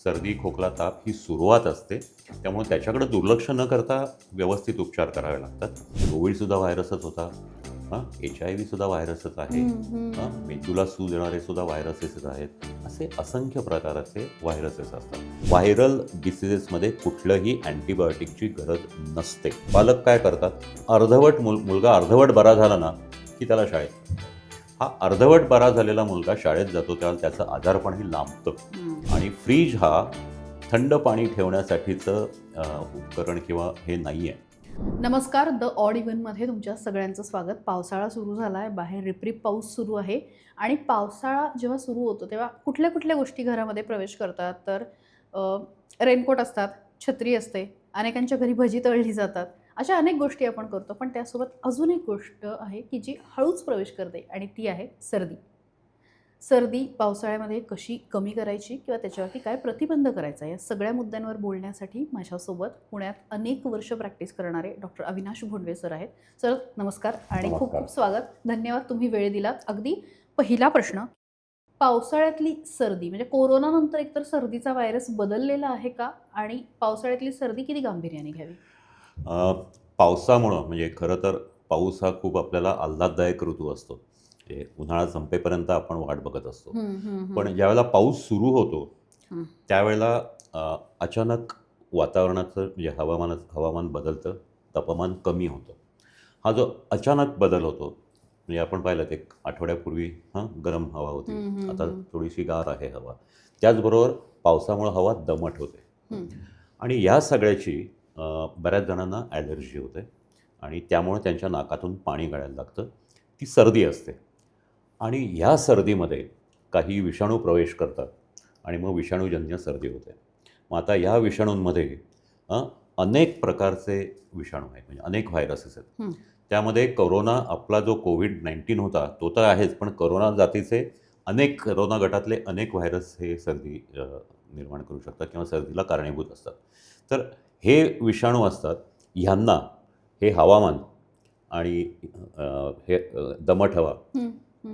सर्दी, खोकला, ताप ही सुरुवात असते. त्यामुळे त्याच्याकडे दुर्लक्ष न करता व्यवस्थित उपचार करावे लागतात. कोविडसुद्धा व्हायरसच होता. HIV सुद्धा व्हायरसच आहे. मेंदूला सूज देणारे सुद्धा व्हायरसेस आहेत. असे असंख्य प्रकारचे व्हायरसेस असतात. व्हायरल डिसिजेसमध्ये कुठलंही अँटीबायोटिकची गरज नसते. पालक काय करतात, अर्धवट मुलगा अर्धवट बरा झाला ना की त्याला शाळेत. हा अर्धवट बरा झालेला मुलगा शाळेत जातो तेव्हा त्याचं आजारपणही लांबतं. आणि फ्रीज हा थंड पाणी ठेवण्यासाठीचं उपकरण किंवा हे नाही आहे. नमस्कार. द ऑड इव्हनमध्ये तुमच्या सगळ्यांचं स्वागत. पावसाळा सुरू झाला आहे, बाहेर रिपरिप पाऊस सुरू आहे आणि पावसाळा जेव्हा सुरू होतो तेव्हा कुठल्या कुठल्या गोष्टी घरामध्ये प्रवेश करतात, तर रेनकोट असतात, छत्री असते, अनेकांच्या घरी भजी तळली जातात, अशा अनेक गोष्टी आपण करतो. पण त्यासोबत अजून एक गोष्ट आहे की जी हळूच प्रवेश करते आणि ती आहे सर्दी. सर्दी पावसाळ्यामध्ये कशी कमी करायची किंवा त्याच्यावरती काय प्रतिबंध करायचा, या सगळ्या मुद्द्यांवर बोलण्यासाठी माझ्यासोबत पुण्यात अनेक वर्ष प्रॅक्टिस करणारे डॉक्टर अविनाश भोंडवे सर आहेत. सर नमस्कार आणि खूप खूप स्वागत. धन्यवाद, तुम्ही वेळ दिलात. अगदी पहिला प्रश्न, पावसाळ्यातली सर्दी म्हणजे कोरोनानंतर एकतर सर्दीचा व्हायरस बदललेला आहे का, आणि पावसाळ्यातली सर्दी किती गांभीर्याने घ्यावी? पावसामुळं म्हणजे खरं तर पाऊस हा खूप आपल्याला आल्हाददायक ऋतू असतो. उन्हाळा संपेपर्यंत आपण वाट बघत असतो. पण ज्यावेळेला पाऊस सुरू होतो त्यावेळेला अचानक वातावरणाचं म्हणजे हवामान बदलतं, तापमान कमी होतं. हा जो अचानक बदल होतो म्हणजे आपण पाहिलं एक आठवड्यापूर्वी गरम हवा होती, आता थोडीशी गार आहे हवा. त्याचबरोबर पावसामुळे हवा दमट होते आणि या सगळ्याची बऱ्याच जणांना ॲलर्जी होते आणि त्यामुळे त्यांच्या नाकातून पाणी गळायला लागतं. ती सर्दी असते आणि ह्या सर्दीमध्ये काही विषाणू प्रवेश करतात आणि मग विषाणूजन्य सर्दी होते. मग आता ह्या विषाणूंमध्ये अनेक प्रकारचे विषाणू आहेत, म्हणजे अनेक व्हायरसेस आहेत. त्यामध्ये कोरोना आपला जो कोविड-19 होता तो तर आहेच, पण कोरोना जातीचे कोरोना गटातले अनेक व्हायरस हे सर्दी निर्माण करू शकतात किंवा सर्दीला कारणीभूत असतात. तर हे विषाणू असतात, ह्यांना हे हवामान आणि हे दमट हवा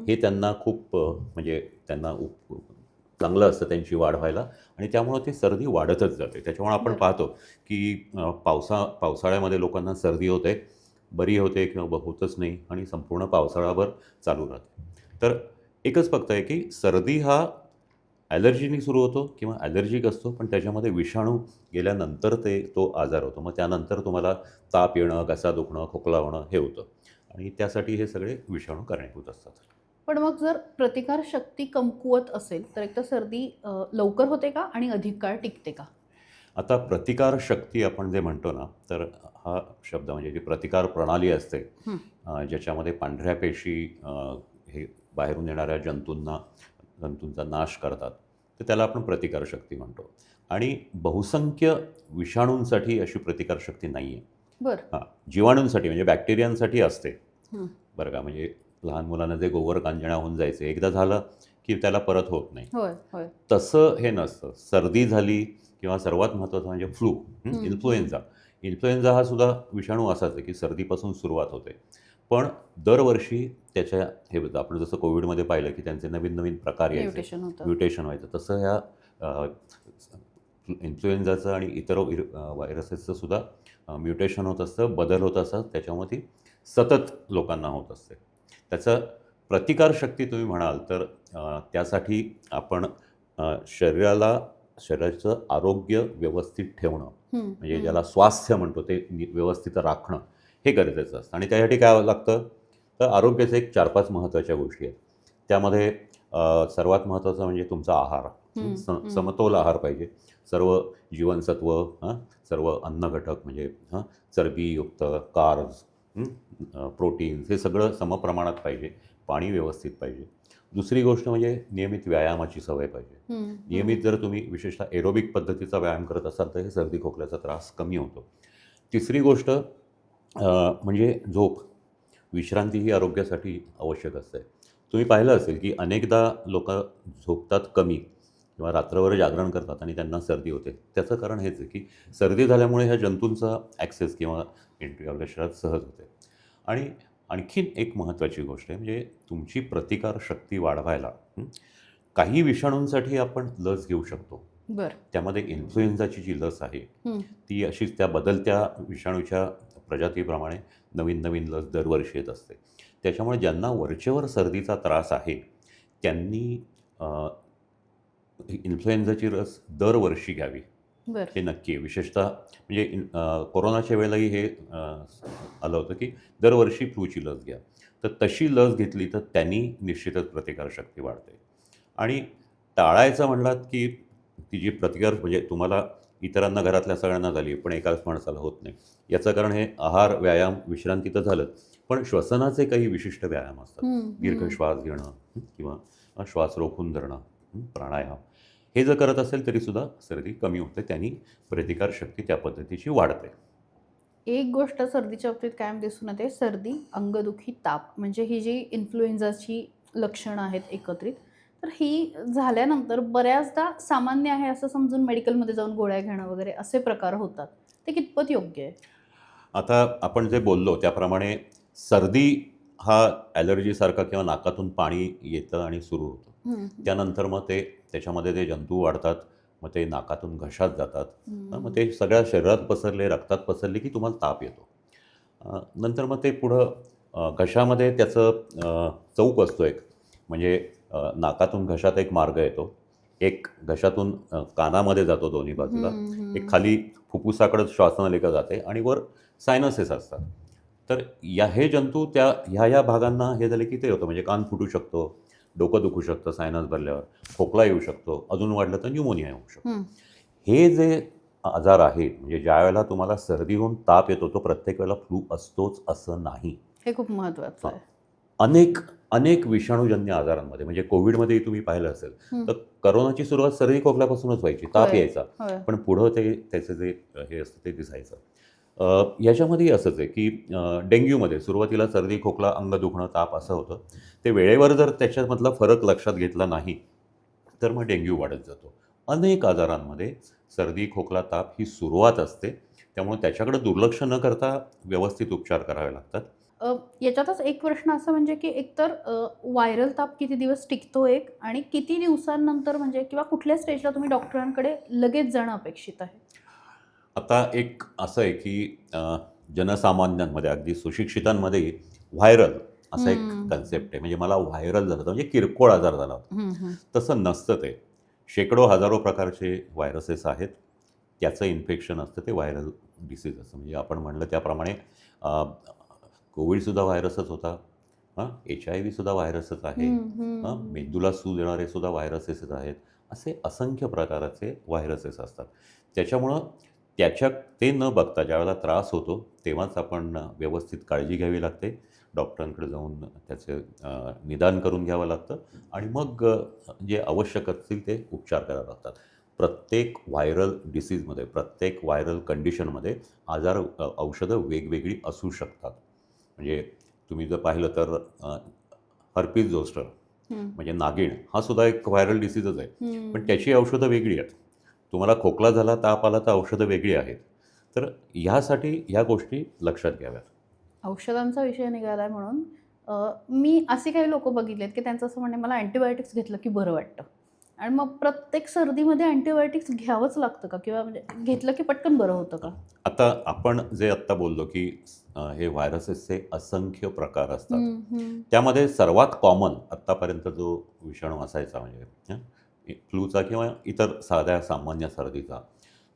हे त्यांना खूप म्हणजे त्यांना चांगलं असतं त्यांची वाढ व्हायला आणि त्यामुळं ती सर्दी वाढतच जाते. त्याच्यामुळे आपण पाहतो की पावसाळ्यामध्ये लोकांना सर्दी होते, बरी होते किंवा होतच नाही आणि संपूर्ण पावसाळाभर चालू राहते. तर एकच फक्त आहे की सर्दी हा ॲलर्जीनी सुरू होतो किंवा ॲलर्जिक असतो, पण त्याच्यामध्ये विषाणू गेल्यानंतर तो आजार होतो. मग त्यानंतर तुम्हाला ताप येणं, घसा दुखणं, खोकला होणं हे होतं आणि त्यासाठी हे सगळे विषाणू कारणीभूत असतात. पण मग जर प्रतिकारशक्ती कमकुवत असेल तर एकतर सर्दी लवकर होते का आणि अधिक काळ टिकते का? आता प्रतिकारशक्ती आपण जे म्हणतो ना, तर हा शब्द म्हणजे जी प्रतिकार प्रणाली असते ज्याच्यामध्ये पांढऱ्या पेशी हे बाहेरून येणाऱ्या जंतूंचा नाश करतात, तर त्याला आपण प्रतिकारशक्ती म्हणतो. आणि बहुसंख्य विषाणूंसाठी अशी प्रतिकारशक्ती नाही आहे. बरं. जीवाणूंसाठी म्हणजे बॅक्टेरियांसाठी असते बरं का. म्हणजे लहान मुलांना जे गोवर कांजिण्या होऊन जायचे, एकदा झालं की त्याला परत होत नाही. होय होय. तसं हे नसतं. सर्दी झाली किंवा सर्वात महत्त्वाचं म्हणजे फ्लू, इन्फ्लुएन्झा हा सुद्धा विषाणू असाच आहे की सर्दीपासून सुरुवात होते. पण दरवर्षी त्याच्या आपण जसं कोविडमध्ये पाहिलं की त्यांचे नवीन नवीन प्रकार यायचे, म्युटेशन व्हायचं, तसं ह्या इन्फ्लुएन्झाचं आणि इतर व्हायरसेसचं सुद्धा म्युटेशन होत असतं, बदल होत असतात. त्याच्यामुळे ती सतत लोकांना होत असते. त्याचं प्रतिकारशक्ती तुम्ही म्हणाल तर त्यासाठी आपण शरीराचं आरोग्य व्यवस्थित ठेवणं, म्हणजे ज्याला स्वास्थ्य म्हणतो ते व्यवस्थित राखणं हे गरजेचं असतं. आणि त्यासाठी काय लागतं, तर आरोग्याचे एक 4-5 महत्त्वाच्या गोष्टी आहेत. त्यामध्ये सर्वात महत्त्वाचं म्हणजे तुमचा आहार. समतोल आहार पाहिजे. सर्व जीवनसत्व, सर्व अन्नघटक म्हणजे चरबीयुक्त, कार्ब्स, प्रोटीन्स हे सगळं समप्रमाणात पाहिजे. पाणी व्यवस्थित पाहिजे. दुसरी गोष्ट म्हणजे नियमित व्यायामाची सवय पाहिजे. नियमित जर तुम्ही विशेषतः एरोबिक पद्धतीचा व्यायाम करत असाल तर हे सर्दी खोकल्याचा त्रास कमी होतो. तिसरी गोष्ट म्हणजे झोप. विश्रांती ही आरोग्यासाठी आवश्यक असते. तुम्ही पाहिलं असेल की अनेकदा लोकं झोपतात कमी किंवा रात्रभर जागरण करतात आणि त्यांना सर्दी होते. त्याचं कारण हेच आहे की सर्दी झाल्यामुळे ह्या जंतूंचा ॲक्सेस किंवा एंट्री आपल्या शरीरात सहज होते. आणि आणखीन एक महत्त्वाची गोष्ट आहे म्हणजे तुमची प्रतिकारशक्ती वाढवायला काही विषाणूंसाठी आपण लस घेऊ शकतो. बरं. त्यामध्ये इन्फ्लुएन्झाची जी लस आहे हं. ती अशीच त्या बदलत्या विषाणूच्या प्रजातीप्रमाणे नवीन नवीन लस दरवर्षी येत असते. त्याच्यामुळे ज्यांना वरचेवर सर्दीचा त्रास आहे त्यांनी इन्फ्लुएन्झाची लस दरवर्षी घ्यावी. बरं. हे नक्की आहे. विशेषतः म्हणजे कोरोनाच्या वेळेलाही हे आलं होतं की दरवर्षी फ्लूची लस घ्या. तर तशी लस घेतली तर त्यांनी निश्चितच प्रतिकारशक्ती वाढते. आणि टाळायचं म्हणलात की ती जी प्रतिकार म्हणजे तुम्हाला इतरांना घरातल्या सगळ्यांना झाली पण एकाच माणसाला होत नाही. याचं कारण हे आहार, व्यायाम, विश्रांती तर झालंच. पण श्वसनाचे काही विशिष्ट व्यायाम असतात. हं, दीर्घ हं. श्वास घेणं किंवा श्वास रोखून धरणं, प्राणायाम. हे जर करत असेल तरीसुद्धा सर्दी कमी होते. त्यांनी प्रतिकारशक्ती त्या पद्धतीची वाढते. एक गोष्ट सर्दीच्या बाबतीत कायम दिसून येते, सर्दी, अंगदुखी, ताप म्हणजे ही जी इन्फ्लुएन्झाची लक्षणं आहेत एकत्रित, तर ही झाल्यानंतर बऱ्याचदा सामान्य आहे असं समजून मेडिकलमध्ये जाऊन गोळ्या घेणं वगैरे असे प्रकार होतात. ते कितपत योग्य आहे? आता आपण जे बोललो त्याप्रमाणे सर्दी हा ॲलर्जीसारखा किंवा नाकातून पाणी येतं आणि सुरू होतं. हं, त्यानंतर मग त्याच्यामध्ये ते जंतू वाढतात. मग ते नाकातून घशात जातात. मग हं. ते सगळ्या शरीरात पसरले, रक्तात पसरले की तुम्हाला ताप येतो. नंतर मग ते पुढं घशामध्ये त्याचं चौक असतो एक. म्हणजे नाकातून घशात एक मार्ग येतो. एक घशातून कानामध्ये जातो दोन्ही बाजूला. हं, एक हं. खाली फुफ्फुसाकडे श्वासनलिका जाते आणि वर सायनसेस असतात. तर हे जंतू ह्या भागांना हे झाले की ते होतं. म्हणजे कान फुटू शकतो, डोकं दुखू शकतं सायनस भरल्यावर, खोकला येऊ शकतो, अजून वाढलं तर न्यूमोनिया येऊ शकतो. हं. हे जे आजार आहेत म्हणजे ज्यावेळेला तुम्हाला सर्दी होऊन ताप येतो तो प्रत्येक वेळेला फ्लू असतोच असं नाही. हे खूप महत्वाचं हां. आहे. अनेक अनेक विषाणूजन्य आजारांमध्ये म्हणजे कोविडमध्येही तुम्ही पाहिलं असेल हं. तर कोरोनाची सुरुवात सर्दी खोकल्यापासूनच व्हायची, ताप होय, यायचा. होय. पण पुढं त्याचं जे हे असतं ते दिसायचं. याच्यामध्येही असंच आहे की डेंग्यूमध्ये सुरुवातीला सर्दी, खोकला, अंग दुखणं, ताप असं होतं. ते वेळेवर जर त्याच्यामधला फरक लक्षात घेतला नाही, तर मग डेंग्यू वाढत जातो. अनेक आजारांमध्ये सर्दी, खोकला, ताप ही सुरुवात असते. त्यामुळे त्याच्याकडे दुर्लक्ष न करता व्यवस्थित उपचार करावे लागतात. याच्यातच एक प्रश्न असा म्हणजे की एकतर व्हायरल ताप किती दिवस टिकतो एक आणि किती दिवसांनंतर म्हणजे किंवा कुठल्या स्टेजला तुम्ही डॉक्टरांकडे लगेच जाणं अपेक्षित आहे? आता एक असं आहे की जनसामान्यांमध्ये अगदी सुशिक्षितांमध्ये व्हायरल असा एक हं. कन्सेप्ट आहे. म्हणजे मला व्हायरल झालं होतं म्हणजे किरकोळ आजार झाला होता. हं, हं. तसं नसतं ते. शेकडो हजारो प्रकारचे व्हायरसेस आहेत. त्याचं इन्फेक्शन असतं ते व्हायरल डिसीज असतं. म्हणजे आपण म्हणलं त्याप्रमाणे कोविडसुद्धा व्हायरसच होता. HIV सुद्धा व्हायरसच आहे. हं, हं. मेंदूला सूज देणारे सुद्धा व्हायरसेसच आहेत. असे असंख्य प्रकारचे व्हायरसेस असतात. त्याच्यामुळं ते न बघता ज्यावेळेला त्रास होतो तेव्हाच आपण व्यवस्थित काळजी घ्यावी लागते. डॉक्टरांकडे जाऊन त्याचे निदान करून घ्यावं लागतं आणि मग जे आवश्यक असतील ते उपचार करावे लागतात. प्रत्येक व्हायरल डिसीजमध्ये, प्रत्येक व्हायरल कंडिशनमध्ये औषधं वेगवेगळी असू शकतात. म्हणजे तुम्ही जर पाहिलं तर हर्पीज झोस्टर हं. म्हणजे नागीण हा सुद्धा एक व्हायरल डिसीजच आहे. पण हं. त्याची औषधं वेगळी आहेत. तुम्हाला खोकला झाला, ताप आला तर औषधं वेगळी आहेत. तर ह्यासाठी ह्या गोष्टी लक्षात घ्याव्यात. औषधांचा विषय निघालाय म्हणून मी असे काही लोकं बघितलेत, की त्यांचं असं म्हणणं आहे, मला अँटिबायोटिक्स घेतलं की बरं वाटतं. आणि मग प्रत्येक सर्दीमध्ये अँटिबायोटिक्स घ्यावंच लागतं का? किंवा म्हणजे घेतलं की पटकन बरं होतं का? आता आपण जे आत्ता बोललो की हे व्हायरसेसचे असंख्य प्रकार असतात. हं, हं. त्यामध्ये सर्वात कॉमन आत्तापर्यंत जो विषाणू असायचा म्हणजे फ्लूचा किंवा इतर साध्या सामान्य सर्दीचा,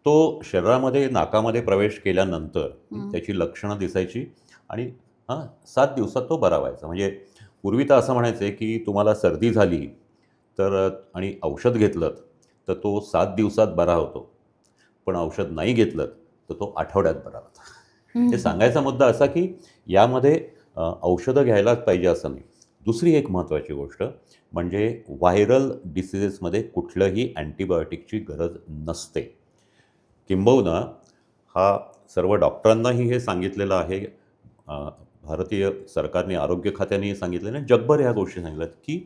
तो शरीरामध्ये नाकामध्ये प्रवेश केल्यानंतर हं. त्याची लक्षणं दिसायची आणि 7 दिवसात तो बरा व्हायचा. म्हणजे पूर्वी तर असं म्हणायचे की तुम्हाला सर्दी झाली तर आणि औषध घेतलंत तर तो 7 दिवसात बरा होतो. पण औषध नाही घेतलंत तर तो आठवड्यात बरा होतो. हं, हे हं. सांगायचा मुद्दा असा की यामध्ये औषधं घ्यायलाच पाहिजे असं नाही. दुसरी एक महत्त्वाची गोष्ट म्हणजे व्हायरल डिसीजेसमध्ये कुठलंही अँटिबायोटिकची गरज नसते. किंबहुना हा सर्व डॉक्टरांनाही हे सांगितलेलं आहे. अ, भारतीय सरकारने आरोग्य खात्याने सांगितलेलं आहे. जगभर ह्या गोष्टी सांगितल्यात की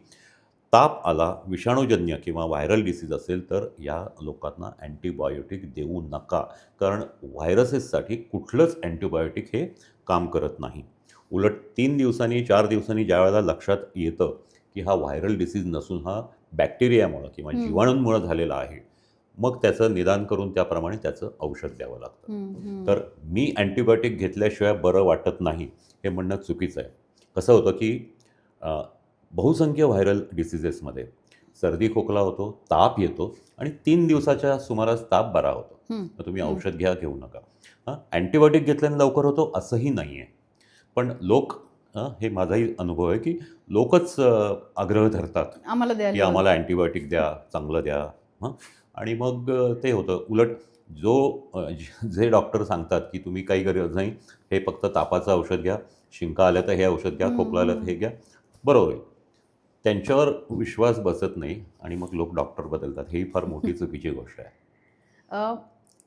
ताप आला, विषाणूजन्य किंवा व्हायरल डिसीज असेल तर या लोकांना अँटिबायोटिक देऊ नका. कारण व्हायरसेससाठी कुठलंच अँटिबायोटिक हे काम करत नाही. उलट 3 दिवसांनी, 4 दिवसांनी ज्यावेळेला लक्षात येतं की हा व्हायरल डिसीज नसून हा बॅक्टेरियामुळं किंवा हं. जीवाणूंमुळं झालेला आहे, मग त्याचं निदान करून त्याप्रमाणे त्याचं औषध द्यावं लागतं. हम्म. तर मी अँटिबायोटिक घेतल्याशिवाय बरं वाटत नाही हे म्हणणं चुकीचं आहे. कसं होतं की बहुसंख्य व्हायरल डिसिजेसमध्ये सर्दी खोकला होतो, ताप येतो आणि 3 दिवसाच्या सुमारास ताप बरा होतो. तर तुम्ही औषध घ्या, घेऊ नका. अँटिबायोटिक घेतल्याने लवकर होतो असंही नाही आहे. पण लोक हे माझाही अनुभव आहे की लोकच आग्रह धरतात आम्हाला की द्यायला आम्हाला अँटिबायोटिक द्या, चांगलं द्या. हं आणि मग ते होतं. उलट जो जे डॉक्टर सांगतात की तुम्ही काही गरज नाही, हे फक्त तापाचं औषध घ्या, शिंका आल्या तर हे औषध घ्या, खोकला आला तर हे घ्या, बरोबर आहे. त्यांच्यावर विश्वास बसत नाही आणि मग लोक डॉक्टर बदलतात. ही फार मोठी चुकीची गोष्ट आहे. अ,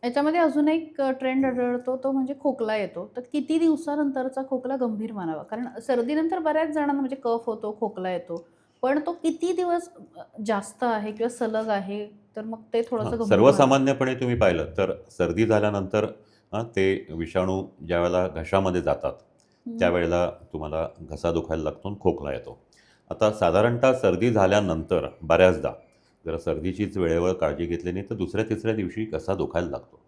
याच्यामध्ये अजून एक ट्रेंड आढळतो तो म्हणजे खोकला येतो. तर किती दिवसानंतरचा खोकला गंभीर मानावा? कारण सर्दीनंतर बऱ्याच जणांना म्हणजे कफ होतो, खोकला येतो. पण तो किती दिवस जास्त आहे किंवा सलग आहे, तर मग ते थोडंसं गंभीर मानावं. सर्वसामान्यपणे तुम्ही पाहिलं तर सर्दी झाल्यानंतर ते विषाणू ज्यावेळेला घशामध्ये जातात, त्यावेळेला तुम्हाला घसा दुखायला लागतो आणि खोकला येतो. आता साधारणतः सर्दी झाल्यानंतर बऱ्याचदा जर सर्दीचीच वेळेवर काळजी घेतली नाही तर दुसऱ्या तिसऱ्या दिवशी घसा दुखायला लागतो.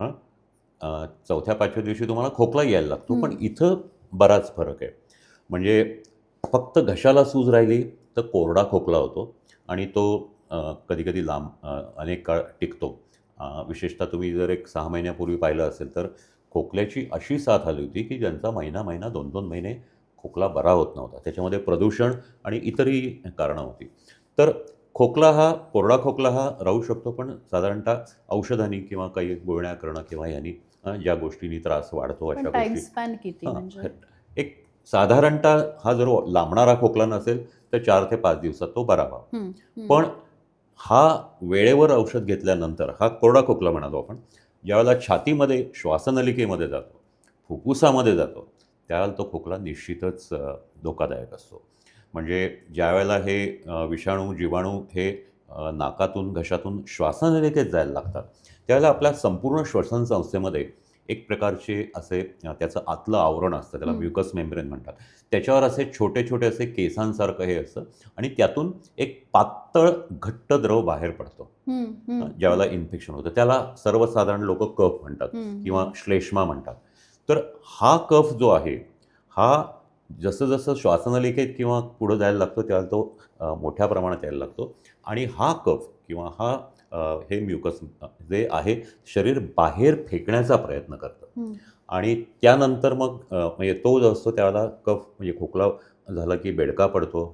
हां चौथ्या पाचव्या दिवशी तुम्हाला खोकला यायला लागतो. पण इथं बराच फरक आहे. म्हणजे फक्त घशाला सूज राहिली तर कोरडा खोकला होतो आणि तो कधी-कधी लांब अनेक काळ टिकतो. विशेषतः तुम्ही जर एक 6 महिन्यापूर्वी पाहिलं असेल तर खोकल्याची अशी साथ आली होती की ज्यांचा महिना-महिना, 2-2 महिने खोकला बरा होत नव्हता. त्याच्यामध्ये प्रदूषण आणि इतरही कारणं होती. तर कोरडा खोकला हा राहू शकतो, पण साधारणतः औषधांनी किंवा काही गुळण्या करणं किंवा ह्यांनी ज्या गोष्टींनी त्रास वाढतो पण अशा टाइम गोष्टी. स्पॅन किती हां, म्हणजे? एक साधारणतः हा जर लांबणारा खोकला नसेल तर 4 ते 5 दिवसात तो बरा व्हावा. हं, हं. पण हा वेळेवर औषध घेतल्यानंतर हा कोरडा खोकला म्हणालो आपण. ज्यावेळेला छातीमध्ये श्वासनलिकेमध्ये जातो, फुफ्फुसामध्ये जातो, त्यावेळेला तो खोकला निश्चितच धोकादायक असतो. म्हणजे ज्यावेळेला हे विषाणू, जीवाणू हे नाकातून, घशातून श्वासनलिकेत जायला लागतात, त्यावेळेला आपल्या संपूर्ण श्वसन संस्थेमध्ये एक प्रकारचे असे त्याचं आतलं आवरण असतं, त्याला म्युकस मेम्ब्रेन म्हणतात. त्याच्यावर असे छोटे-छोटे असे केसांसारखं हे असतं आणि त्यातून एक पातळ घट्ट द्रव बाहेर पडतो. ज्यावेळेला इन्फेक्शन होतं त्याला सर्वसाधारण लोक कफ म्हणतात किंवा श्लेष्मा म्हणतात. तर हा कफ जो आहे हा जसं-जसं श्वासनलिकेत किंवा पुढं जायला लागतो त्यावेळेला तो मोठ्या प्रमाणात यायला लागतो आणि हा कफ किंवा हे म्युकस जे आहे शरीर बाहेर फेकण्याचा प्रयत्न करतं आणि त्यानंतर मग म्हणजे तो जो असतो त्यावेळेला कफ म्हणजे खोकला झाला की बेडका पडतो,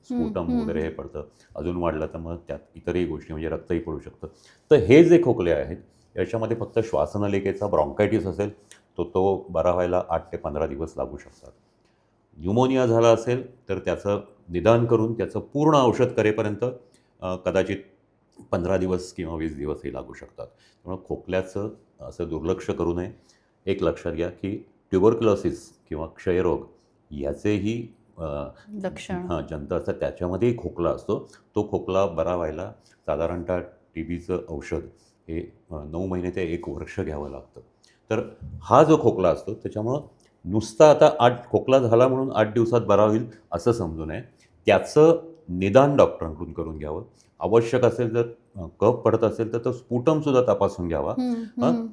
स्पुटम वगैरे हे पडतं. अजून वाढलं तर मग त्यात इतरही गोष्टी म्हणजे रक्तही पडू शकतं. तर हे जे खोकले आहेत याच्यामध्ये फक्त श्वासनलिकेचा ब्रॉन्कायटिस असेल तो बरा व्हायला 8 ते 15 दिवस लागू शकतात. न्यूमोनिया झाला असेल तर त्याचं निदान करून त्याचं पूर्ण औषध करेपर्यंत कदाचित 15 दिवस किंवा 20 दिवसही लागू शकतात. त्यामुळे खोकल्याचं असं दुर्लक्ष करू नये. एक लक्षात घ्या की ट्युबरक्युलोसिस किंवा क्षयरोग याचेही लक्षण. जंत असतात, त्याच्यामध्येही खोकला असतो. तो खोकला बरा व्हायला साधारणतः टीबीचं औषध हे 9 महिने ते 1 वर्ष घ्यावं लागतं. तर हा जो खोकला असतो त्याच्यामुळं नुसता आता खोकला झाला म्हणून 8 दिवसात बरा होईल असं समजू नये. त्याचं निदान डॉक्टरांकडून करून घ्यावं. आवश्यक असेल जर कफ पडत असेल तर तो स्पुटमसुद्धा तपासून घ्यावा.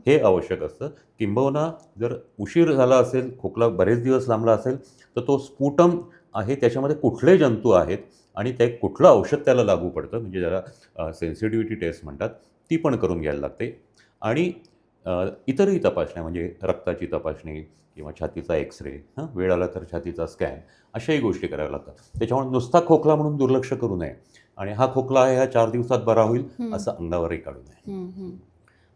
हे आवश्यक असतं. किंबहुना जर उशीर झाला असेल, खोकला बरेच दिवस लांबला असेल तर तो स्पुटम आहे त्याच्यामध्ये कुठले जंतू आहेत आणि ते कुठलं औषध त्याला लागू पडतं म्हणजे ज्याला सेन्सिटिव्हिटी टेस्ट म्हणतात ती पण करून घ्यायला लागते. आणि इतरही तपासण्या म्हणजे रक्ताची तपासणी किंवा छातीचा एक्स-रे, वेळ आला तर छातीचा स्कॅन अशाही गोष्टी कराव्या लागतात. त्याच्यामुळे नुसता खोकला म्हणून दुर्लक्ष करू नये आणि हा खोकला आहे हा 4 दिवसात बरा होईल असं अंगावरही काढू नये.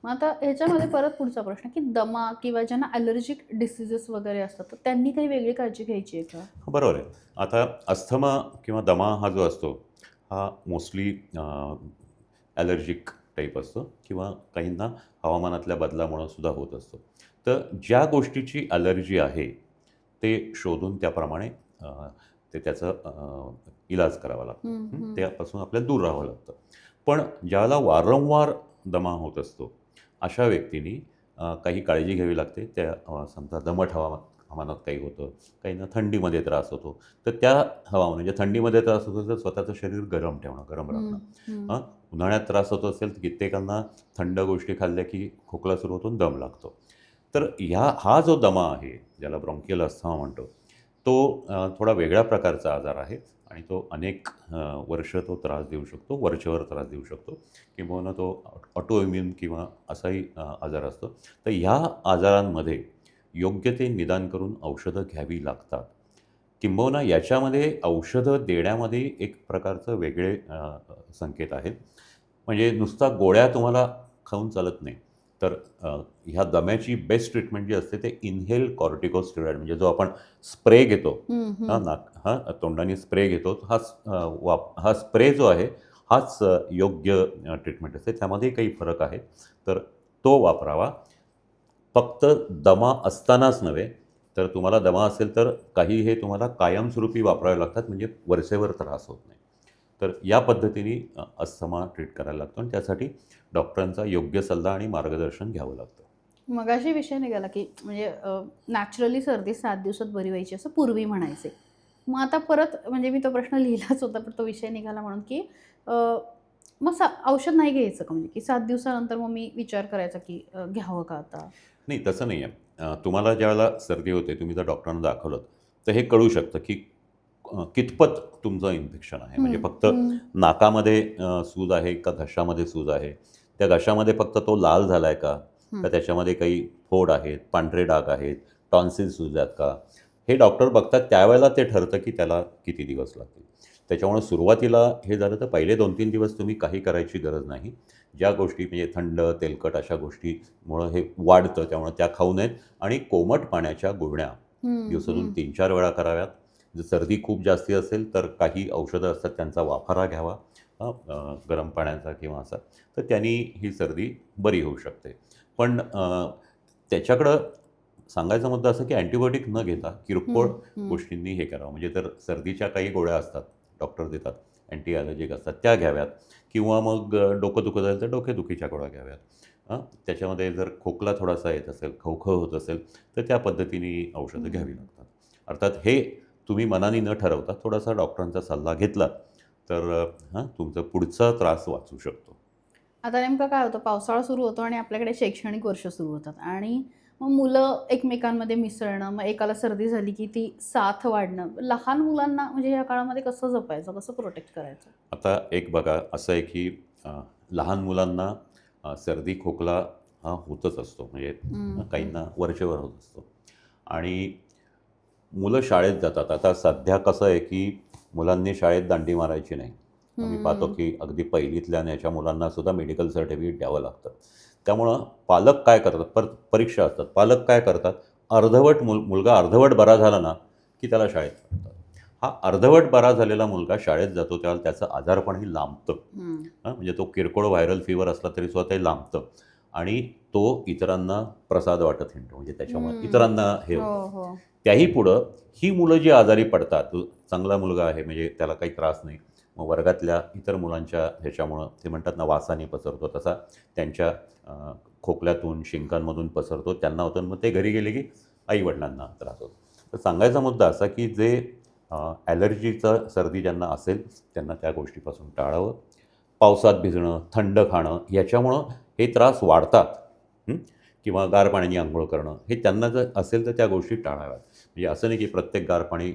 मग आता ह्याच्यामध्ये परत पुढचा प्रश्न की दमा किंवा ज्यांना ॲलर्जिक डिसिजेस वगैरे असतात तर त्यांनी काही वेगळी काळजी घ्यायची आहे का? बरोबर आहे. आता अस्थमा किंवा दमा हा जो असतो हा मोस्टली ॲलर्जिक टाईप असतो किंवा काहींना हवामानातल्या बदलामुळं सुद्धा होत असतो. तर ज्या गोष्टीची ॲलर्जी आहे ते शोधून त्याप्रमाणे ते त्याचं इलाज करावा लागतो. त्यापासून आपल्याला दूर राहावं लागतं. पण ज्याला वारंवार दमा होत असतो अशा व्यक्तींनी काही काळजी घ्यावी लागते. त्या समजा दमट हवामानात काही होतं, काहींना थंडीमध्ये त्रास होतो. तर त्या हवामान म्हणजे थंडीमध्ये त्रास होतो तर स्वतःचं शरीर गरम ठेवणं, गरम राखणं. हां, उन्हाळ्यात त्रास होत असेल तर कित्येकांना थंड गोष्टी खाल्ल्या की खोकला सुरू होतो आणि दम लागतो. तर हा जो दमा आहे, ज्याला ब्रॉन्कियल अस्थमा म्हणतो, तो थोडा वेगळ्या प्रकारचा आजार आहे आणि तो अनेक वर्ष तो त्रास देऊ शकतो, वरचेवर त्रास देऊ शकतो. किंबहुना तो ऑटो इम्यून किंवा असाही आजार असतो. तर ह्या आजारांमध्ये योग्य ते निदान करून औषधं घ्यावी लागतात. किंबहुना याच्यामध्ये औषधं देण्यामध्ये एक प्रकारचं वेगळे संकेत आहेत. म्हणजे नुसता गोळ्या तुम्हाला खाऊन चालत नाही. तर ह्या दम्याची बेस्ट ट्रीटमेंट जी असते ते इन्हेल कॉर्टिकोस्टेरॉइड म्हणजे जो आपण स्प्रे घेतो, तोंडाने स्प्रे घेतो. हा स्प्रे जो आहे हाच योग्य ट्रीटमेंट असते. त्यामध्ये काही फरक आहे. तर तो वापरावा. फक्त दमा असतानाच नव्हे, तर तुम्हाला दमा असेल तर काही हे तुम्हाला कायमस्वरूपी वापरावे लागतात म्हणजे वरचेवर त्रास होत नाही. तर या पद्धतीने अस्थमा ट्रीट करायला लागतो आणि त्यासाठी डॉक्टरांचा योग्य सल्ला आणि मार्गदर्शन घ्यावं लागतं. मगाशी विषय निघाला की म्हणजे नॅचरली सर्दी 7 दिवसात बरी व्हायची असं पूर्वी म्हणायचे. मग आता परत म्हणजे मी तो प्रश्न लिहिलाच होता पण तो विषय निघाला म्हणून की अ, मग औषध नाही घ्यायचं का म्हणजे की 7 दिवसानंतर मग मी विचार करायचा की घ्यावं का आता? नाही, तसं नाही आहे. तुम्हाला ज्यावेळेला सर्दी होते, तुम्ही जर डॉक्टरांना दाखवलंत, तर हे कळू शकतं की कितपत तुमचं इन्फेक्शन आहे. म्हणजे हं, फक्त हं, नाकामध्ये सूज आहे का घशामध्ये सूज आहे? त्या घशामध्ये फक्त तो लाल झाला आहे हं. का त्याच्यामध्ये काही फोड आहेत, पांढरे डाग आहेत, टॉन्सिल सुजल्यात का? हे डॉक्टर बघतात. त्यावेळेला ते ठरतं की त्याला किती दिवस लागतील. त्याच्यामुळे सुरुवातीला हे झालं तर पहिले 2-3 दिवस तुम्ही काही करायची गरज नाही. ज्या गोष्टी म्हणजे थंड, तेलकट अशा गोष्टीमुळं हे वाढतं, त्यामुळे त्या खाऊ नयेत आणि कोमट पाण्याच्या गुळण्या हं, दिवसातून हं. 3-4 वेळा कराव्यात. जर सर्दी खूप जास्ती असेल तर काही औषधं असतात त्यांचा वाफारा घ्यावा, गरम पाण्याचा किंवा असा. तर त्यांनी ही सर्दी बरी होऊ शकते. पण त्याच्याकडं सांगायचा मुद्दा असा की अँटिबायोटिक न घेता किरकोळ हं, हं. गोष्टींनी हे करावं. म्हणजे तर सर्दीच्या काही गोळ्या असतात, डॉक्टर देतात, अँटी ॲलर्जिक असतात, त्या घ्याव्यात किंवा मग डोकं दुखत असेल तर डोकेदुखीच्या गोळ्या घ्याव्यात. त्याच्यामध्ये जर खोकला थोडासा येत असेल, खवखव होत असेल, तर त्या पद्धतीने औषधं घ्यावी लागतात. अर्थात हे तुम्ही मनाने न ठरवता थोडासा डॉक्टरांचा सल्ला घेतला तर तुमचा पुढचा त्रास वाचू शकतो. आता नेमकं काय होतं पावसाळा सुरू होतो आणि आपल्याकडे शैक्षणिक वर्ष सुरू होतात आणि मग मुलं एकमेकांमध्ये मिसळणं, मग एकाला सर्दी झाली की ती साथ वाढणं. लहान मुलांना म्हणजे या काळामध्ये कसं जपायचं, कसं प्रोटेक्ट करायचं? आता एक बघा असं आहे की लहान मुलांना सर्दी खोकला हा होतच असतो. म्हणजे हं, हं. काहींना वरचेवर होत असतो आणि मुलं शाळेत जातात. आता सध्या कसं आहे की मुलांनी शाळेत दांडी मारायची नाही. आम्ही पाहतो हं. की अगदी पहिलीतल्या आणि याच्या मुलांना सुद्धा मेडिकल सर्टिफिकेट द्यावं लागतं. त्यामुळं पालक काय करतात, परीक्षा असतात. पालक काय करतात, अर्धवट मुलगा अर्धवट बरा झाला ना, की त्याला शाळेत पाठवतात. हा अर्धवट बरा झालेला मुलगा शाळेत जातो तेव्हा त्याचं आजारपणही लांबतं. हं. म्हणजे तो किरकोळ व्हायरल फीवर असला तरी सुद्धा ते लांबतं आणि तो इतरांना प्रसाद वाटत हिंडतो. म्हणजे त्याच्यामुळे हं. इतरांना हे हो, होतं. हो. त्याही पुढं ही मुलं जी आजारी पडतात, तो चांगला मुलगा आहे म्हणजे त्याला काही त्रास नाही. मग वर्गातल्या इतर मुलांच्या ह्याच्यामुळं ते म्हणतात ना वासाने पसरतो, तसा त्यांच्या खोकल्यातून, शिंकांमधून पसरतो. त्यांना होतं मग ते घरी गेले की आई-वडिलांना त्रास होतो. तर सांगायचा मुद्दा असा की जे ॲलर्जीचं सर्दी ज्यांना असेल, त्यांना त्या गोष्टीपासून टाळावं. पावसात भिजणं, थंड खाणं याच्यामुळं हे त्रास वाढतात. हं? किंवा गार पाण्याने अंघोळ करणं, हे त्यांना जर असेल तर त्या गोष्टी टाळाव्यात. म्हणजे असं नाही की प्रत्येक गार पाणी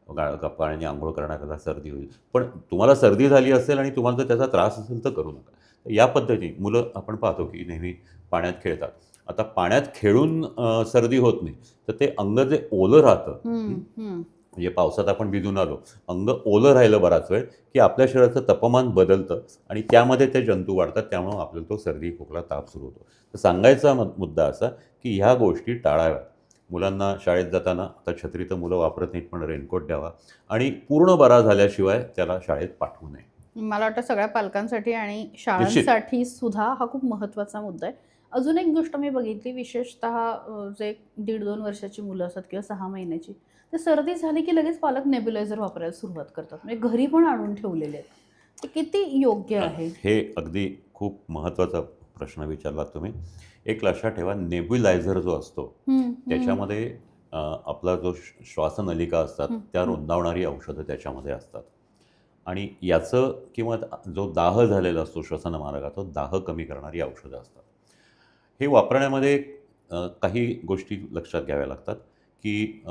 पाण्याने अंघोळ करण्याकरता सर्दी होईल. पण तुम्हाला सर्दी झाली असेल आणि तुम्हाला जर त्याचा त्रास असेल तर करू नका. तर या पद्धतीने मुलं आपण पाहतो की नेहमी पाण्यात खेळतात. आता पाण्यात खेळून सर्दी होत नाही, तर ते अंग जे ओलं राहतं, हं, हं. म्हणजे पावसात आपण भिजून आलो, अंग ओलं राहिलं बराच वेळ, की आपल्या शरीराचं तापमान बदलतं आणि त्यामध्ये ते जंतू वाढतात. त्यामुळं आपल्याला तो सर्दी, खोकला, ताप सुरू होतो. तर सांगायचा मुद्दा असा, की ह्या गोष्टी टाळाव्यात. मुलांना शाळेत जाताना आता छत्री तर मुलं वापरत नाहीत, पण रेनकोट द्यावा आणि पूर्ण बरा झाल्याशिवाय त्याला शाळेत पाठवू नये. मला वाटतं सगळ्या पालकांसाठी आणि निश्चित. शाळांसाठी सुद्धा हा खूप महत्त्वाचा मुद्दा आहे. अजून एक गोष्ट मी बघितली विशेषतः जे 1.5-2 वर्षाची मुलं असतात किंवा 6 महिन्याची, तर सर्दी झाली की लगेच पालक नेब्युलायझर वापरायला सुरुवात करतात. म्हणजे घरी पण आणून ठेवलेले आहेत. ते किती योग्य आहे? हे अगदी खूप महत्त्वाचा प्रश्न विचारलात तुम्ही. एक लक्षात ठेवा, नेब्युलायझर जो असतो, हं, हं. त्याच्यामध्ये आपला जो श्वासनलिका असतात त्या हं. रुंदावणारी औषधं त्याच्यामध्ये असतात. आणि याचं किंवा जो दाह झालेला असतो श्वसनमार्गात तो दाह कमी करणारी औषधं असतात. हे वापरण्यामध्ये काही गोष्टी लक्षात घ्याव्या लागतात, की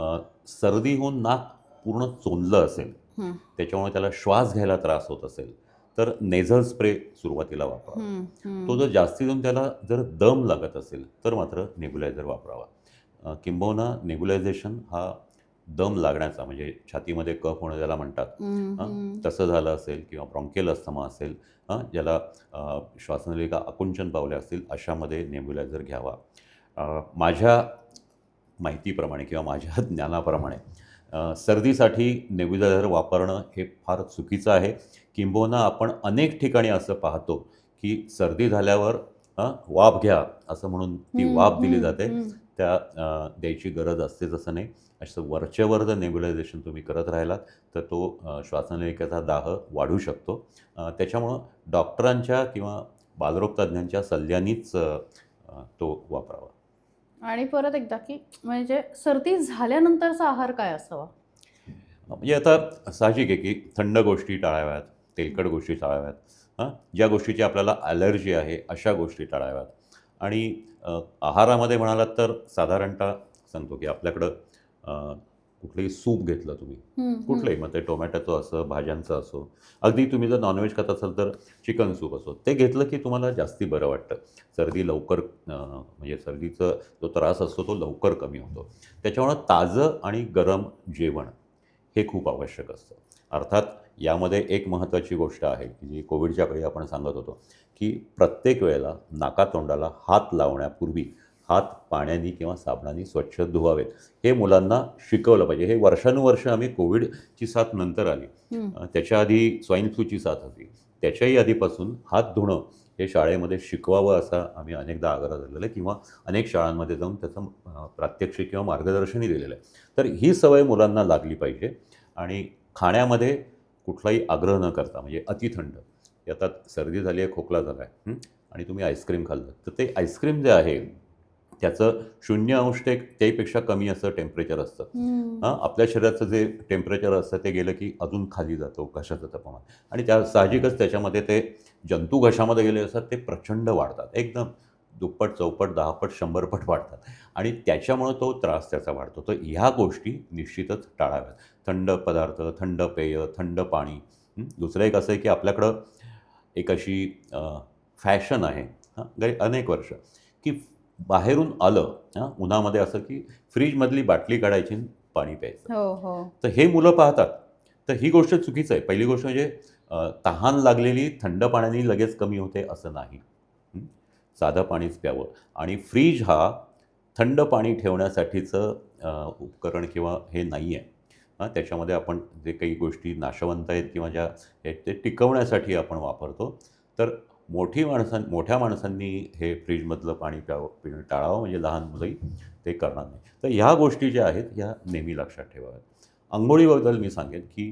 सर्दी होऊन नाक पूर्ण चोंदलं असेल, हं. त्याच्यामुळे त्याला श्वास घ्यायला त्रास होत असेल, तर नेझल स्प्रे सुरुवातीला वापरावा. हं, तो हं. जर जास्ती जाऊन त्याला जर दम लागत असेल, तर मात्र नेब्युलायझर वापरावा. किंबहुना नेब्युलायझेशन हा दम लागण्याचा म्हणजे छातीमध्ये कफ होणं ज्याला म्हणतात, हं, हां, हं. तसं झालं असेल किंवा ब्रॉन्कियल अस्थमा असेल, ज्याला श्वासनलिका आकुंचन पावले असतील, अशामध्ये नेब्युलायझर घ्यावा. माझ्या माहितीप्रमाणे किंवा माझ्या ज्ञानाप्रमाणे सर्दीसाठी नेब्युलायझर वापरणं हे फार चुकीचं आहे. किंबहुना आपण अनेक ठिकाणी असं पाहतो, की सर्दी झाल्यावर वाफ घ्या असं म्हणून ती हं, वाफ दिली हं, जाते. हं. त्या द्यायची गरज असतेच असं नाही. असं वरचेवर जर नेब्युलायझेशन तुम्ही करत राहिलात, तर तो श्वासनलिकेचा दाह वाढू शकतो. त्याच्यामुळं डॉक्टरांच्या किंवा बालरोग तज्ज्ञांच्या सल्ल्यानेच तो वापरावा. आणि परत एकदा, की म्हणजे सर्दी झाल्यानंतरचा आहार काय असावा? म्हणजे आता साहजिक आहे, की थंड गोष्टी टाळाव्यात, तेलकट गोष्टी टाळाव्यात. ज्या गोष्टीची आपल्याला ॲलर्जी आहे, अशा गोष्टी टाळाव्यात. आणि आहारामध्ये म्हणालात तर साधारणतः सांगतो, की आपल्याकडं कुठलंही सूप घेतलं तुम्ही, हं, हं. कुठलंही, मग ते टोमॅटोचं असो, भाज्यांचं असो, अगदी तुम्ही जर नॉनव्हेज खात असाल तर चिकन सूप असो, ते घेतलं की तुम्हाला जास्ती बरं वाटतं. सर्दी लवकर म्हणजे सर्दीचा जो त्रास असतो तो लवकर कमी होतो. त्याच्यामुळं ताजं आणि गरम जेवण हे खूप आवश्यक असतं. अर्थात यामध्ये एक महत्त्वाची गोष्ट आहे, की जी कोविडच्या वेळी आपण सांगत होतो, की प्रत्येक वेळेला नाकातोंडाला हात लावण्यापूर्वी हात पाण्याने किंवा साबणाने स्वच्छ धुवावेत. हे मुलांना शिकवलं पाहिजे. हे वर्षानुवर्ष आम्ही कोविडची साथ नंतर आली. हं. त्याच्या आधी स्वाईन फ्लूची साथ होती. त्याच्याही आधीपासून हात धुणं हे शाळेमध्ये शिकवावं असा आम्ही अनेकदा आग्रह धरलेला आहे किंवा अनेक शाळांमध्ये जाऊन त्याचं प्रात्यक्षिक किंवा मार्गदर्शनही दिलेलं आहे. तर ही सवय मुलांना लागली पाहिजे. आणि खाण्यामध्ये कुठलाही आग्रह न करता म्हणजे अतिथंड, आता सर्दी झाली आहे, खोकला झाला आहे आणि तुम्ही आईस्क्रीम खाल्लं, तर ते आईस्क्रीम जे आहे त्याचं 0° ते त्याहीपेक्षा कमी असं टेम्परेचर असतं. हं. आपल्या शरीराचं जे टेम्परेचर असतं ते गेलं की अजून खाली जातो घशाचं तापमान आणि त्या साहजिकच त्याच्यामध्ये ते जंतू घशामध्ये गेले असतात ते प्रचंड वाढतात. एकदम दुप्पट, चौपट, 10पट, 100पट वाढतात आणि त्याच्यामुळं तो त्रास त्याचा वाढतो. तर ह्या गोष्टी निश्चितच टाळाव्यात. थंड पदार्थ, थंड पेय, थंड पाणी. दुसरं एक असं आहे की आपल्याकडं एक अशी फॅशन आहे गेली अनेक वर्ष, की बाहेरून आलं उन्हामध्ये असं की फ्रीजमधली बाटली काढायची आणि पाणी प्यायचं. हो, हो. तर हे मुलं पाहतात. तर ही गोष्ट चुकीचं आहे. पहिली गोष्ट म्हणजे तहान लागलेली थंड पाण्याने लगेच कमी होते असं नाही. हं. साधं पाणीच प्यावं आणि फ्रीज हा थंड पाणी ठेवण्यासाठीचं उपकरण किंवा हे नाही आहे. त्याच्यामध्ये आपण जे काही गोष्टी नाशवंत आहेत किंवा ज्या आहेत ते टिकवण्यासाठी आपण वापरतो. तर मोठ्या माणसांनी हे फ्रीजमधलं पाणी पिणं टाळावं म्हणजे लहान मुलंही ते करणार नाही. तर ह्या गोष्टी ज्या आहेत ह्या नेहमी लक्षात ठेवाव्यात. अंघोळीबद्दल मी सांगेन, की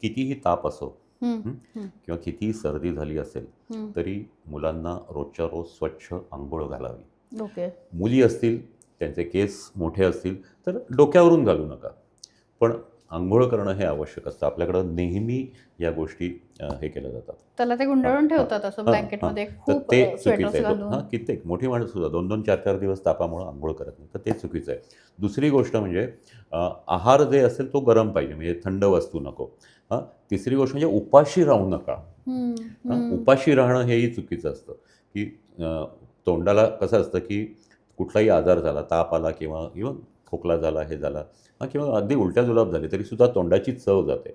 कितीही ताप असो हं, हं, हं, किंवा कितीही सर्दी झाली असेल, हं. तरी मुलांना रोजच्या रोज स्वच्छ अंघोळ घालावी. ओके. मुली असतील, त्यांचे केस मोठे असतील, तर डोक्यावरून घालू नका. पण अंघोळ करणं हे आवश्यक असतं. आपल्याकडं नेहमी या गोष्टी हे केल्या जातात. त्याला ते हां, गुंडाळून हां, ठेवतात असं हां, हां. ब्लँकेटमध्ये तर खूप ते चुकीचं स्वेटर्स आहे. घालून. कित्येक मोठी माणसं सुद्धा 2-2, 4-4 दिवस तापामुळं अंघोळ करत नाही. तर ते चुकीचं आहे. दुसरी गोष्ट म्हणजे आहार जे असेल तो गरम पाहिजे म्हणजे थंड वस्तू नको. हां, तिसरी गोष्ट म्हणजे उपाशी राहू नका. हं, हं. उपाशी राहणं हेही चुकीचं असतं, की तोंडाला कसं असतं, की कुठलाही आजार झाला, ताप आला किंवा इव्हन खोकला झाला, हे झाला किंवा अगदी उलट्या जुलाब झाले तरीसुद्धा तोंडाची चव जाते.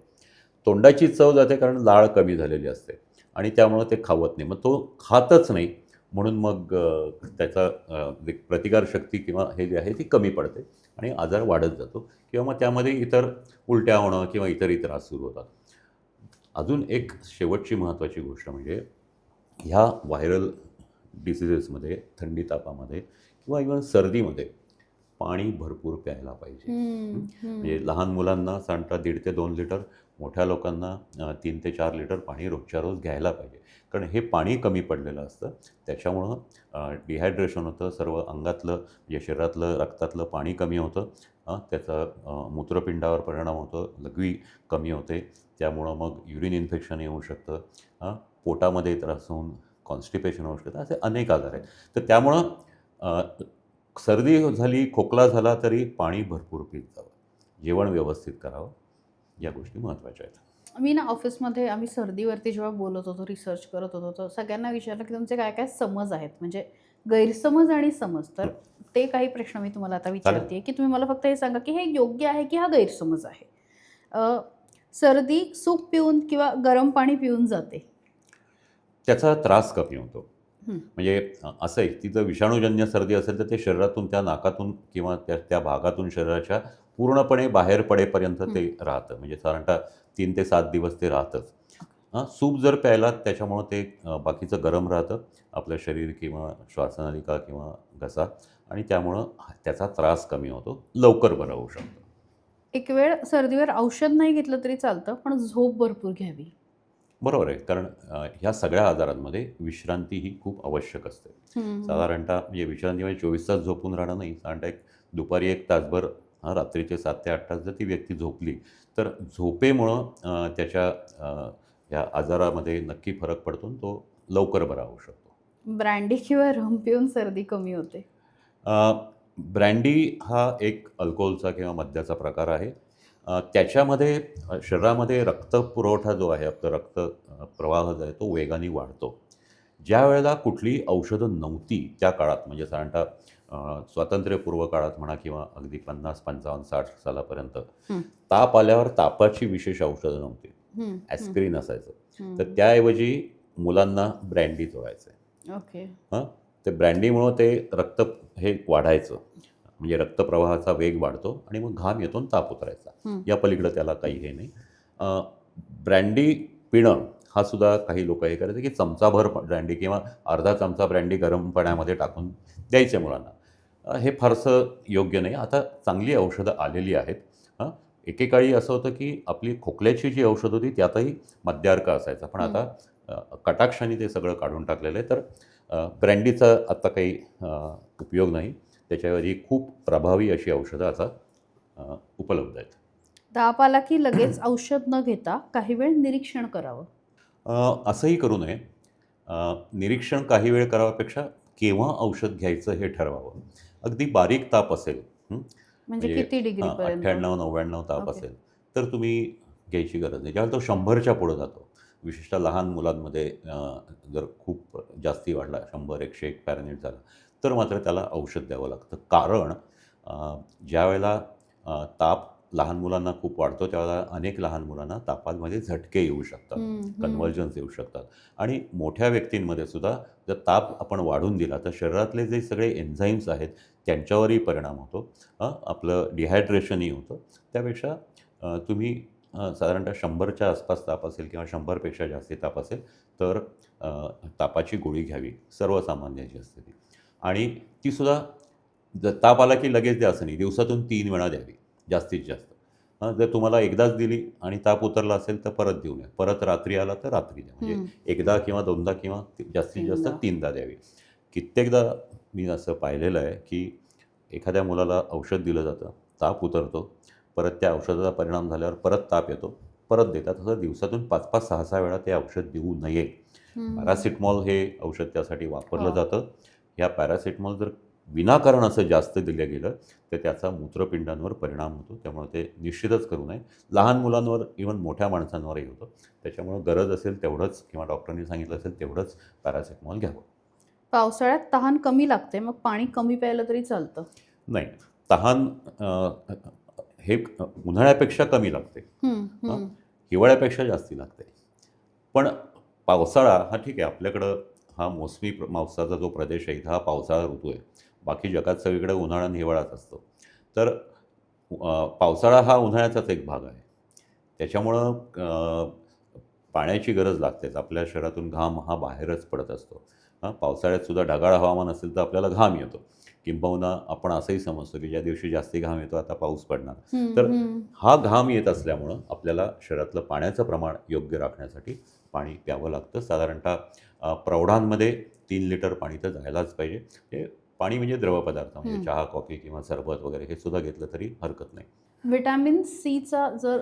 तोंडाची चव जाते कारण लाळ कमी झालेली असते आणि त्यामुळं ते खावत नाही. मग तो खातच नाही म्हणून मग त्याचा जे प्रतिकारशक्ती किंवा हे जे आहे ती कमी पडते आणि आजार वाढत जातो किंवा मग त्यामध्ये इतर उलट्या होणं किंवा इतरही त्रास सुरू होतात. अजून एक शेवटची महत्त्वाची गोष्ट म्हणजे ह्या व्हायरल डिसीजेसमध्ये, थंडी तापामध्ये किंवा इव्हन सर्दीमध्ये पाणी भरपूर प्यायला पाहिजे. हम्म. म्हणजे लहान मुलांना साधारणतः 1.5 ते 2 लिटर, मोठ्या लोकांना 3 ते 4 लिटर पाणी रोजच्या रोज घ्यायला पाहिजे. कारण हे पाणी कमी पडलेलं असतं. त्याच्यामुळं डिहायड्रेशन होतं, सर्व अंगातलं म्हणजे शरीरातलं रक्तातलं पाणी कमी होतं. त्याचा मूत्रपिंडावर परिणाम होतो, लघवी कमी होते. त्यामुळं मग युरिन इन्फेक्शन येऊ शकतं, पोटामध्ये त्रास होऊन कॉन्स्टिपेशन होऊ शकतं. असे अनेक आजार आहेत. तर त्यामुळं सर्दी झाली, खोकला झाला तरी पाणी भरपूर पीत जावं, जेवण व्यवस्थित करावं. या गोष्टी महत्त्वाच्या आहेत. मी ना ऑफिसमध्ये आम्ही सर्दीवरती जेव्हा बोलत होतो, रिसर्च करत होतो, तर सगळ्यांना विचारलं की तुमचे काय काय समज आहेत, म्हणजे गैरसमज आणि समज. तर ते काही प्रश्न मी तुम्हाला आता विचारते की तुम्ही मला फक्त हे सांगा की हे योग्य आहे की हा गैरसमज आहे. सर्दी सूप पिऊन किंवा गरम पाणी पिऊन जाते. त्याचा त्रास कमी होतो. म्हणजे असं आहे की जर विषाणूजन्य सर्दी असेल तर ते शरीरातून, त्या नाकातून किंवा त्या त्या भागातून शरीराच्या पूर्णपणे बाहेर पडेपर्यंत ते राहतं. म्हणजे साधारणतः 3 ते 7 दिवस ते राहतंच. सूप जर प्यायला त्याच्यामुळं ते बाकीचं गरम राहतं आपलं शरीर किंवा श्वासनलिका किंवा घसा, आणि त्यामुळं त्याचा त्रास कमी होतो, लवकर बरं होऊ शकतं. एक वेळ सर्दीवर औषध नाही घेतलं तरी चालतं, पण झोप भरपूर घ्यावी. बरोबर आहे. कारण ह्या सगळ्या आजारांमध्ये विश्रांती ही खूप आवश्यक असते. साधारणतः म्हणजे विश्रांती म्हणजे 24 तास झोपून राहणं नाही. साधारणतः दुपारी 1 तासभर, रात्रीचे 7 ते 8 तास जर ती व्यक्ती झोपली तर झोपेमुळं त्याच्या ह्या आजारामध्ये नक्की फरक पडतो आणि तो लवकर बरा होऊ शकतो. ब्रँडी किंवा रम पिऊन सर्दी कमी होते. ब्रँडी हा एक अल्कोहोलचा किंवा मद्याचा प्रकार आहे. त्याच्यामध्ये शरीरामध्ये रक्तपुरवठा जो आहे, आपलं रक्त प्रवाह जो आहे तो वेगाने वाढतो. ज्यावेळेला कुठली औषधं नव्हती त्या काळात, म्हणजे साधारणतः स्वातंत्र्यपूर्व काळात म्हणा किंवा अगदी 50, 55, 60 सालापर्यंत ताप आल्यावर तापाची विशेष औषधं नव्हती. ॲस्पिरिन असायचं. तर त्याऐवजी मुलांना ब्रँडी चोळायचं. ओके. ते ब्रँडीमुळं ते रक्त हे वाढायचं, म्हणजे रक्तप्रवाहाचा वेग वाढतो आणि मग घाम येतो आणि ताप उतरायचा. या पलीकडं त्याला काही हे नाही. ब्रँडी पिणं हा सुद्धा काही लोक हे करायचे की चमचाभर ब्रँडी किंवा अर्धा चमचा ब्रँडी गरम पाण्यामध्ये टाकून द्यायचे मुलांना. हे फारसं योग्य नाही. आता चांगली औषधं आलेली आहेत. एकेकाळी असं होतं की आपली खोकल्याची जी औषध होती त्यातही मद्यार्क असायचा, पण आता कटाक्षाने ते सगळं काढून टाकलेलं आहे. तर ब्रँडीचा आता काही उपयोग नाही. त्याच्याऐवजी खूप प्रभावी अशी औषधं आता उपलब्ध आहेत. ताप आला की लगेच औषध न घेता काही वेळ निरीक्षण करावं. असंही करू नये. निरीक्षण काही वेळ करावापेक्षा केव्हा औषध घ्यायचं हे ठरवावं. अगदी बारीक ताप असेल, म्हणजे किती डिग्रीपर्यंत? 98-99 ताप असेल तर तुम्ही घ्यायची गरज नाही. ज्यावेळेला तो 100च्या पुढे जातो, विशेषतः लहान मुलांमध्ये जर खूप जास्ती वाढला, 100-101 फॅरनहीट झाला, तर मात्र त्याला औषध द्यावं लागतं. कारण ज्यावेळेला ताप लहान मुलांना खूप वाढतो त्यावेळेला अनेक लहान मुलांना तापांमध्ये झटके येऊ शकतात, कन्व्हर्जन्स येऊ शकतात. आणि मोठ्या व्यक्तींमध्ये सुद्धा जर ताप आपण वाढून दिला तर शरीरातले जे सगळे एन्झाईम्स आहेत त्यांच्यावरही परिणाम होतो. आपलं डिहायड्रेशनही होतं. त्यापेक्षा तुम्ही साधारणतः 100च्या आसपास ताप असेल किंवा 100पेक्षा जास्ती ताप असेल तर तापाची गोळी घ्यावी, सर्वसामान्य जी असते ती. आणि तीसुद्धा जर ताप आला की लगेच द्या असं नाही, दिवसातून 3 वेळा द्यावी जास्तीत जास्त. जर तुम्हाला एकदाच दिली आणि ताप उतरला असेल तर परत देऊ नये. परत रात्री आला तर रात्री द्या. म्हणजे एकदा किंवा दोनदा किंवा जास्तीत जास्त 3दा द्यावी. कित्येकदा मी असं पाहिलेलं आहे की एखाद्या मुलाला औषध दिलं जातं, ताप उतरतो, परत त्या औषधाचा परिणाम झाल्यावर परत ताप येतो, परत देतात. असं दिवसातून 5-5, 6-6 वेळा ते औषध देऊ नये. पॅरासिटमॉल हे औषध त्यासाठी वापरलं जातं. ह्या पॅरासिटमॉल जर विनाकारण असं जास्त दिलं गेलं तर त्याचा मूत्रपिंडांवर परिणाम होतो. त्यामुळे ते निश्चितच करू नये. लहान मुलांवर, इव्हन मोठ्या माणसांवरही होतं. त्याच्यामुळं गरज असेल तेवढंच किंवा डॉक्टरांनी सांगितलं असेल तेवढंच पॅरासिटमॉल घ्यावं. पावसाळ्यात तहान कमी लागते, मग पाणी कमी प्यायलं तरी चालतं? नाही, तहान हे उन्हाळ्यापेक्षा कमी लागते, हिवाळ्यापेक्षा जास्ती लागते. पण पावसाळा हा ठीक आहे, आपल्याकडं हा मोसमी पावसाचा जो प्रदेश आहे, इथं हा पावसाळा ऋतू आहे. बाकी जगात सगळीकडे उन्हाळा आणि हिवाळाच असतो. तर पावसाळा हा उन्हाळ्याचाच एक भाग आहे. त्याच्यामुळं पाण्याची गरज लागतेच. आपल्या शरीरातून घाम हा बाहेरच पडत असतो. पावसाळ्यात सुद्धा ढगाळ हवामान असेल तर आपल्याला घाम येतो. किंबहुना आपण असंही समजतो की ज्या दिवशी जास्ती घाम येतो आता पाऊस पडणार, तर हा घाम येत असल्यामुळं आपल्याला शरीरातलं पाण्याचं प्रमाण योग्य राखण्यासाठी पाणी प्यावं लागतं. साधारणतः प्रौढांमध्ये 3 लिटर पाणी तर जायलाच पाहिजे. हे पाणी म्हणजे द्रवपदार्थ, म्हणजे चहा, कॉफी किंवा सरबत वगैरे हे सुद्धा घेतलं तरी हरकत नाही. व्हिटॅमिन सीचा जर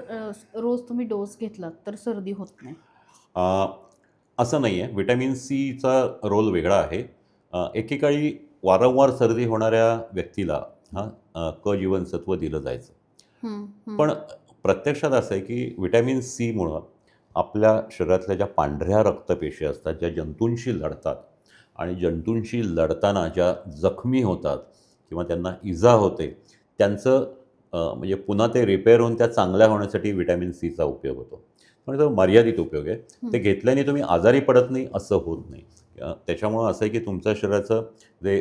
रोज तुम्ही डोस घेतलात तर सर्दी होत नाही. अ, असं नाही आहे. व्हिटॅमिन सीचा रोल वेगळा आहे. एकेकाळी वारंवार सर्दी होणाऱ्या व्यक्तीला क जीवनसत्व दिलं जायचं. हं, हं. पण प्रत्यक्षात असं आहे की व्हिटॅमिन सीमुळं आपल्या शरीरातल्या ज्या पांढऱ्या रक्तपेशी असतात, ज्या जंतूंशी लढतात आणि जंतूंशी लढताना ज्या जखमी होतात किंवा त्यांना इजा होते, त्यांचं म्हणजे पुन्हा ते रिपेअर होऊन त्या चांगल्या होण्यासाठी व्हिटॅमिन सीचा उपयोग होतो. पण तो मर्यादित उपयोग आहे. ते घेतल्याने तुम्ही आजारी पडत नाही असं होत नाही. त्याच्यामुळं असं आहे की तुमच्या शरीराचं जे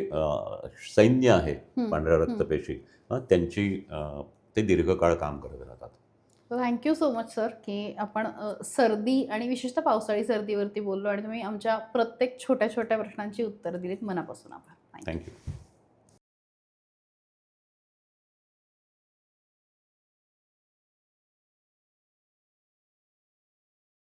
सैन्य आहे, पांढऱ्या रक्तपेशी, त्यांची ते दीर्घकाळ काम करत राहतात. थँक्यू सो मच सर, की आपण सर्दी आणि विशेषतः पावसाळी सर्दीवरती बोललो आणि तुम्ही आमच्या प्रत्येक छोट्या छोट्या प्रश्नांची उत्तरं दिलीत. मनापासून आभार. थँक्यू. थँक्यू.